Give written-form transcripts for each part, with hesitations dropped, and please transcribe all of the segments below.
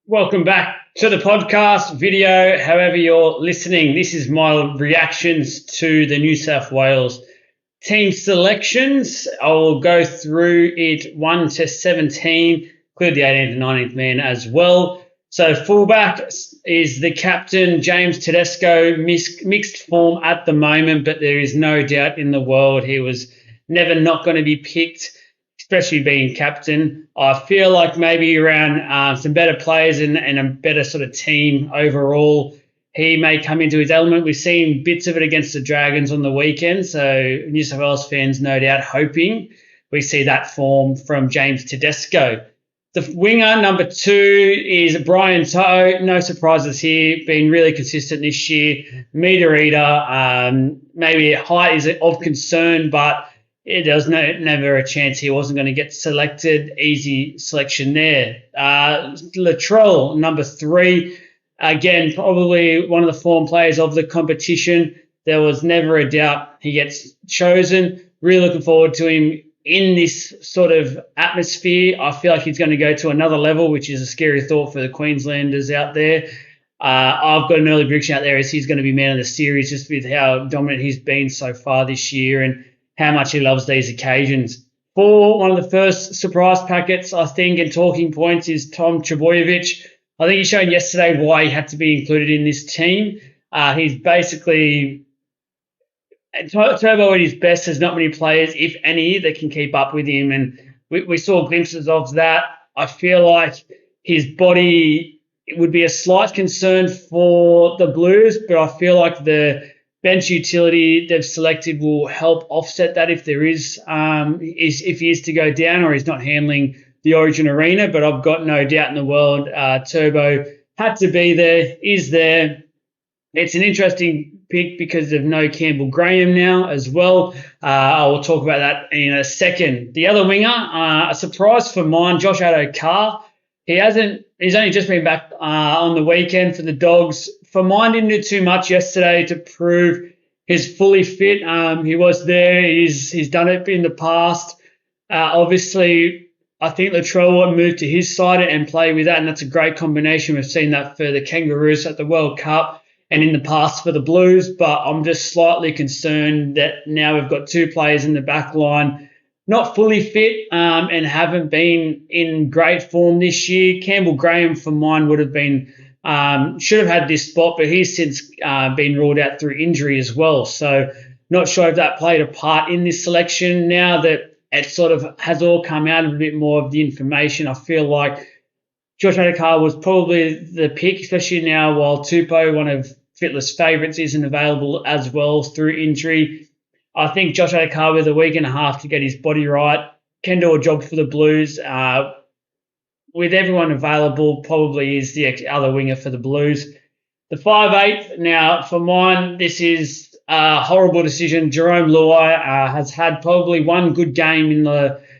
Welcome back to the podcast, video, however you're listening. This is my reactions to the New South Wales team selections. I will go through it 1 to 17, include the 18th and 19th man as well. So fullback is the captain, James Tedesco, mixed form at the moment, but there is no doubt in the world he was never not going to be picked, especially being captain. I feel like maybe around some better players and a better sort of team overall, he may come into his element. We've seen bits of it against the Dragons on the weekend, so New South Wales fans no doubt hoping we see that form from James Tedesco. The winger, number 2, is Brian To'o. No surprises here. Been really consistent this year. Meter eater. Maybe height is of concern, but there was never a chance he wasn't going to get selected. Easy selection there. Latrell, number 3. Again, probably one of the form players of the competition. There was never a doubt he gets chosen. Really looking forward to him in this sort of atmosphere. I feel like he's going to go to another level, which is a scary thought for the Queenslanders out there. I've got an early prediction out there as he's going to be man of the series just with how dominant he's been so far this year and how much he loves these occasions. For one of the first surprise packets, I think, and talking points is Tom Trbojevic. I think he showed yesterday why he had to be included in this team. He's basically Turbo at his best. There's not many players, if any, that can keep up with him, and we saw glimpses of that. I feel like his body would be a slight concern for the Blues, but I feel like the bench utility they've selected will help offset that if there is if he is to go down or he's not handling the Origin arena. But I've got no doubt in the world Turbo had to be there, is there. It's an interesting pick because of no Campbell Graham now as well. I will talk about that in a second. The other winger, a surprise for mine, Josh Addo-Carr. He's only just been back on the weekend for the Dogs. For mine, didn't do too much yesterday to prove he's fully fit. He was there. He's done it in the past. Obviously, I think Latrell will move to his side and play with that, and that's a great combination. We've seen that for the Kangaroos at the World Cup and in the past for the Blues, but I'm just slightly concerned that now we've got 2 players in the back line not fully fit and haven't been in great form this year. Campbell Graham, for mine, would have been should have had this spot, but he's since been ruled out through injury as well. So not sure if that played a part in this selection. Now that it sort of has all come out, a bit more of the information, I feel like Josh Addo-Carr was probably the pick, especially now while Tupou, one of Fittler's favourites, isn't available as well through injury. I think Josh Addo-Carr with a week and a half to get his body right can do a job for the Blues. With everyone available, probably is the other winger for the Blues. The 5'8", now for mine, this is a horrible decision. Jerome Luai has had probably one good game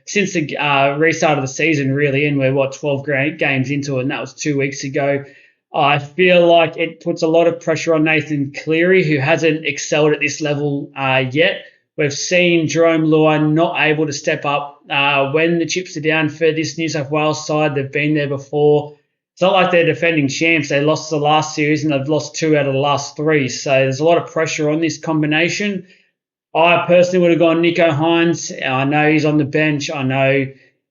since the restart of the season, really, and we're 12 games into it, and that was 2 weeks ago. I feel like it puts a lot of pressure on Nathan Cleary, who hasn't excelled at this level yet. We've seen Jerome Luai not able to step up when the chips are down for this New South Wales side. They've been there before. It's not like they're defending champs. They lost the last series and they've lost 2 out of the last 3. So there's a lot of pressure on this combination. I personally would have gone Nico Hines. I know he's on the bench. I know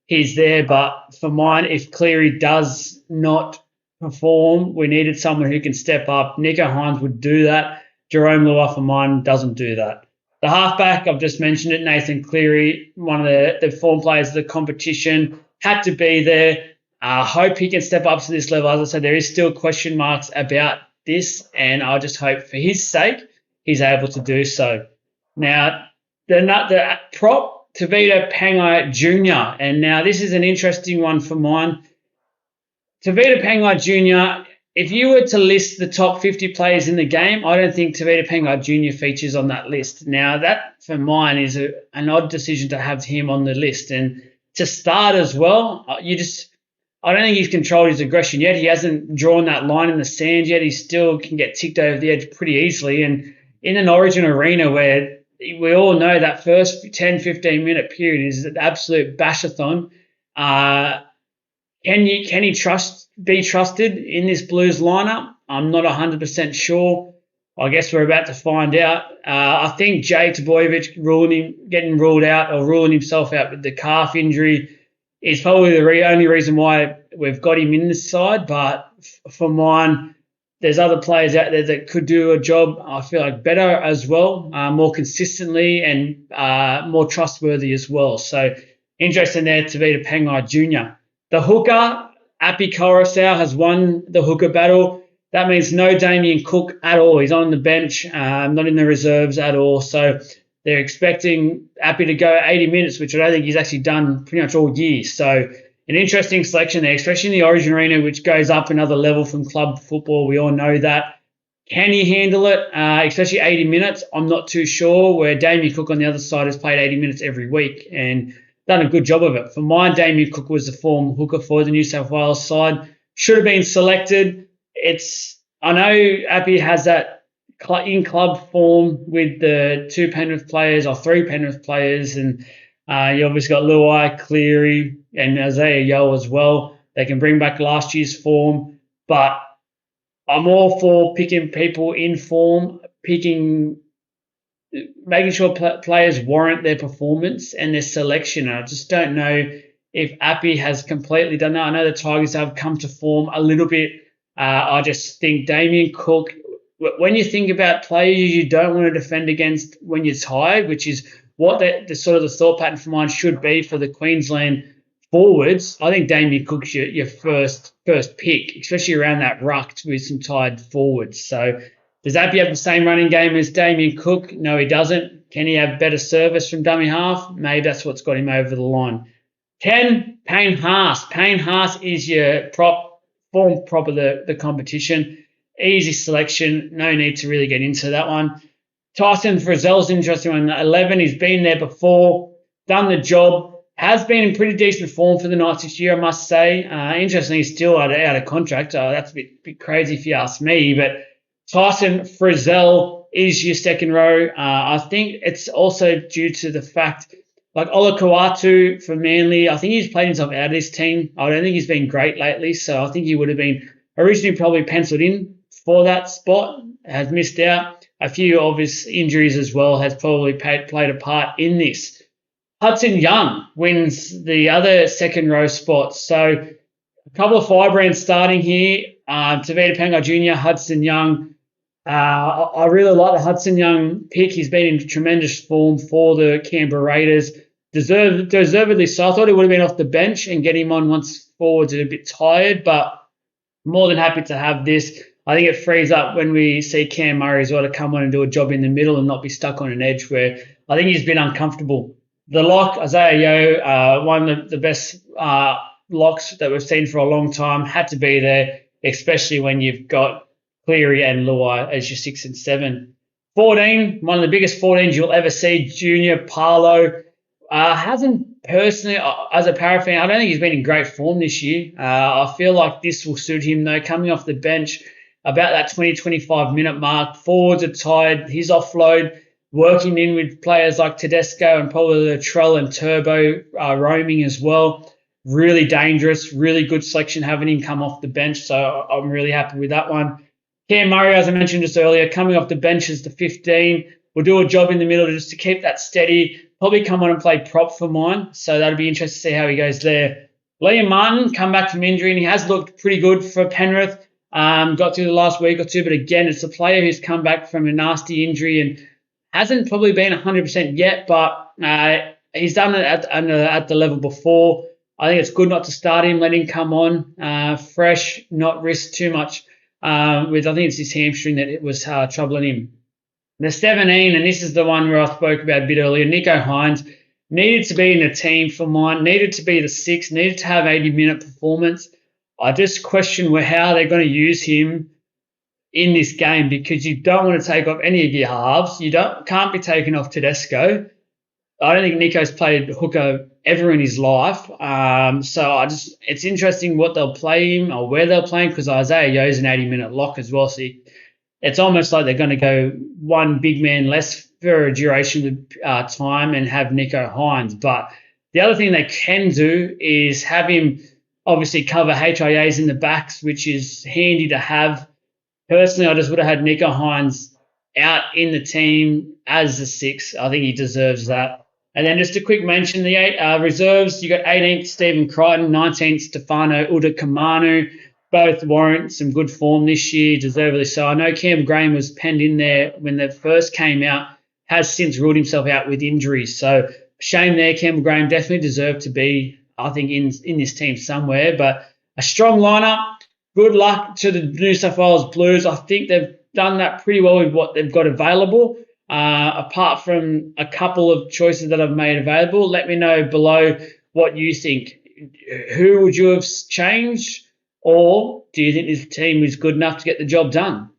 he's there. But for mine, if Cleary does not perform, we needed someone who can step up. Nico Hines would do that. Jerome Luai, for mine, doesn't do that. The halfback, I've just mentioned it, Nathan Cleary, one of the form players of the competition, had to be there. I hope he can step up to this level. As I said, there is still question marks about this, and I just hope for his sake he's able to do so. Now, the prop, Tavita Pangai Jr., and now this is an interesting one for mine. Tavita Pangai Jr., if you were to list the top 50 players in the game, I don't think Tavita Pangai Jr. features on that list. Now, that for mine is an odd decision to have him on the list. And to start as well, I don't think he's controlled his aggression yet. He hasn't drawn that line in the sand yet. He still can get ticked over the edge pretty easily. And in an Origin arena where we all know that first 10, 15-minute period is an absolute bashathon, Can he be trusted in this Blues lineup? I'm not 100% sure. I guess we're about to find out. I think Jay Tebojevic getting ruled out or ruling himself out with the calf injury is probably the only reason why we've got him in this side. But for mine, there's other players out there that could do a job, I feel like, better as well, more consistently and more trustworthy as well. So interesting there to be the Pangai Jr. The hooker, Api Coruscant, has won the hooker battle. That means no Damien Cook at all. He's on the bench, not in the reserves at all. So they're expecting Api to go 80 minutes, which I don't think he's actually done pretty much all year. So an interesting selection there, especially in the Origin Arena, which goes up another level from club football. We all know that. Can he handle it, especially 80 minutes? I'm not too sure, where Damien Cook on the other side has played 80 minutes every week and done a good job of it. For mine, Damien Cook was the form hooker for the New South Wales side. Should have been selected. I know Appy has that in-club form with the 2 Penrith players or 3 Penrith players, and you obviously got Luai, Cleary, and Isaiah Yeo as well. They can bring back last year's form, but I'm all for picking people in form, making sure players warrant their performance and their selection. I just don't know if Appy has completely done that. I know the Tigers have come to form a little bit. I just think Damien Cook, when you think about players you don't want to defend against when you're tired, which is what the sort of the thought pattern for mine should be for the Queensland forwards, I think Damien Cook's your first pick, especially around that ruck with some tired forwards. So does Appy have the same running game as Damien Cook? No, he doesn't. Can he have better service from dummy half? Maybe that's what's got him over the line. 10, Payne Haas. Payne Haas is your form prop of the competition. Easy selection. No need to really get into that one. Tyson Frizzell's interesting one. 11. He's been there before, done the job, has been in pretty decent form for the Knights this year, I must say. Interestingly, he's still out of contract. That's a bit crazy if you ask me, but Tyson Frizzell is your second row. I think it's also due to the fact, like Ola Kawatu for Manly, I think he's played himself out of this team. I don't think he's been great lately, so I think he would have been originally probably penciled in for that spot, has missed out. A few obvious injuries as well has probably played a part in this. Hudson Young wins the other second row spot. So a couple of firebrands starting here. Tavita Pangai Jr., Hudson Young. I really like the Hudson Young pick. He's been in tremendous form for the Canberra Raiders. Deservedly so. I thought he would have been off the bench and get him on once forwards are a bit tired, but more than happy to have this. I think it frees up when we see Cam Murray as well to come on and do a job in the middle and not be stuck on an edge where I think he's been uncomfortable. The lock, Isaiah Yeo, one of the best locks that we've seen for a long time, had to be there, especially when you've got Cleary and Luai as your 6 and 7. 14, one of the biggest 14s you'll ever see, Junior Paulo. Hasn't personally, as a Para fan, I don't think he's been in great form this year. I feel like this will suit him, though, coming off the bench about that 20-25 minute mark. Forwards are tired. His offload, working in with players like Tedesco and probably Latrell and Turbo roaming as well. Really dangerous, really good selection having him come off the bench, so I'm really happy with that one. Cam Murray, as I mentioned just earlier, coming off the bench as the 15. We'll do a job in the middle just to keep that steady. Probably come on and play prop for mine, so that'll be interesting to see how he goes there. Liam Martin, come back from injury, and he has looked pretty good for Penrith. Got through the last week or two, but again, it's a player who's come back from a nasty injury and hasn't probably been 100% yet, but he's done it at the level before. I think it's good not to start him, let him come on fresh, not risk too much with, I think it's his hamstring that it was troubling him. The 17, and this is the one where I spoke about a bit earlier, Nico Hines, needed to be in the team for mine, needed to be the 6, needed to have 80-minute performance. I just question how they're going to use him in this game because you don't want to take off any of your halves. You can't be taking off Tedesco. I don't think Nico's played hooker ever in his life. So it's interesting what they'll play him or where they'll play him because Isaiah Yeo's an 80-minute lock as well. So it's almost like they're going to go one big man less for a duration of time and have Nico Hines. But the other thing they can do is have him obviously cover HIAs in the backs, which is handy to have. Personally, I just would have had Nico Hines out in the team as the 6. I think he deserves that. And then just a quick mention, the 8 reserves, you got 18th Stephen Crichton, 19th Stefano Udakamanu. Both warrant some good form this year, deservedly so. I know Cam Graham was penned in there when they first came out, has since ruled himself out with injuries. So shame there. Cam Graham definitely deserved to be, I think, in this team somewhere. But a strong lineup. Good luck to the New South Wales Blues. I think they've done that pretty well with what they've got available. Apart from a couple of choices that I've made available, let me know below what you think. Who would you have changed? Or do you think this team is good enough to get the job done?